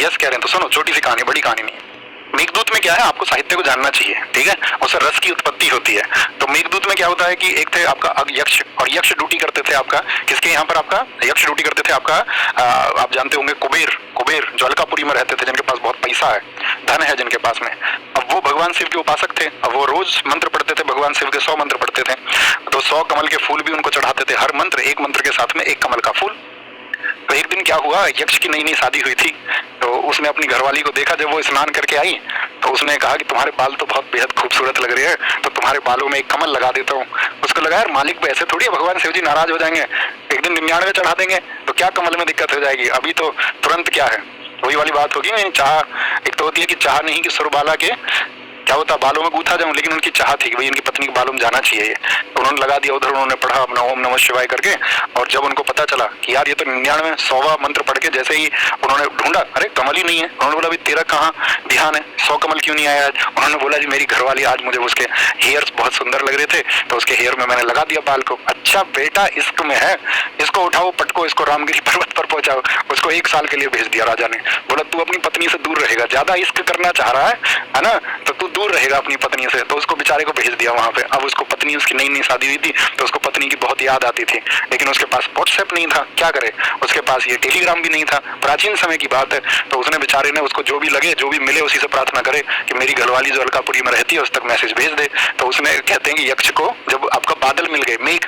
Yes कह रहे हैं तो सुनो, छोटी सी कहानी, बड़ी कहानी नहीं है। मेघदूत में क्या है, आपको साहित्य को जानना चाहिए, ठीक है, उससे रस की उत्पत्ति होती है। तो मेघदूत में क्या होता है कि एक थे आपका यक्ष, और यक्ष ड्यूटी करते थे आपका किसके यहाँ पर, आपका यक्ष ड्यूटी करते थे आपका आप जानते होंगे कुबेर, कुबेर जो अलकापुरी में रहते थे, जिनके पास बहुत पैसा है, धन है जिनके पास में। अब वो भगवान शिव के उपासक थे, अब वो रोज मंत्र पढ़ते थे, भगवान शिव के 100 मंत्र पढ़ते थे, तो 100 कमल के फूल भी उनको चढ़ाते थे, हर मंत्र एक मंत्र के साथ में एक कमल का फूल। तो एक दिन क्या हुआ, यक्ष की नई नई शादी हुई थी, तो उसने अपनी घरवाली को देखा, जब वो स्नान करके आई तो उसने कहा कि तुम्हारे बाल तो बहुत बेहद खूबसूरत लग रहे हैं, तो तुम्हारे बालों में एक कमल लगा देता हूँ। उसको लगा यार मालिक पे ऐसे थोड़ी है, भगवान शिव जी नाराज हो जाएंगे, एक दिन 99 चढ़ा देंगे तो क्या कमल में दिक्कत हो जाएगी, अभी तो तुरंत क्या है, वही वाली बात होगी नहीं, चाह एक तो होती है कि चाह नहीं कि सुरबाला के क्या होता बालों में गूथा जाऊं, लेकिन उनकी चाह थी कि भाई इनकी पत्नी के बालों में जाना चाहिए, तो उन्होंने लगा दिया, उधर उन्होंने पढ़ा अपना ओम नमः शिवाय करके, और जब उनको पता चला कि यार ये तो 99 100वां मंत्र पढ़ के जैसे ही उन्होंने ढूंढा, अरे कमल ही नहीं है, उन्होंने बोला भाई तेरा कहाँ ध्यान है, 100 कमल क्यों नहीं आया आज, उन्होंने बोला जी मेरी घरवाली आज मुझे उसके हेयर्स बहुत सुंदर लग रहे थे तो उसके हेयर में मैंने लगा दिया बाल को। अच्छा बेटा इश्क में है, इसको उठाओ पटको, इसको रामगिरी पर्वत पर पहुंचाओ। उसको 1 साल के लिए भेज दिया राजा ने, बोला तू अपनी पत्नी से दूर रहेगा, ज्यादा इश्क करना चाह रहा है ना, तो तू दूर रहेगा अपनी पत्नी से। तो उसको बेचारे को भेज दिया वहां पे। अब उसको पत्नी, उसकी नई नई शादी हुई थी तो उसको पत्नी की बहुत याद आती थी, लेकिन उसके पास व्हाट्सएप नहीं था, क्या करे, उसके पास ये टेलीग्राम भी नहीं था, प्राचीन समय की बात है। तो उसने बेचारे ने उसको जो भी लगे, जो भी मिले उसी से प्रार्थना करे कि मेरी घरवाली जो अलकापुरी में रहती है उस तक मैसेज भेज दे। तो उसने कहते हैं कि यक्ष को जब आपका बादल मिल गए, मेघ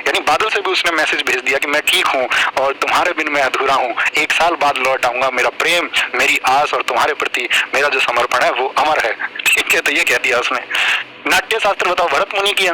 यानी बादल से भी उसने मैसेज भेज दिया कि मैं ठीक हूँ और तुम्हारे बिन मैं अधूरा हूँ, 1 साल बाद लौट आऊंगा, मेरा प्रेम, मेरी आस और तुम्हारे प्रति मेरा जो समर्पण है वो अमर है। ठीक है, तो ये कह दिया उसने। नाट्य शास्त्र बताओ भरत मुनि किया,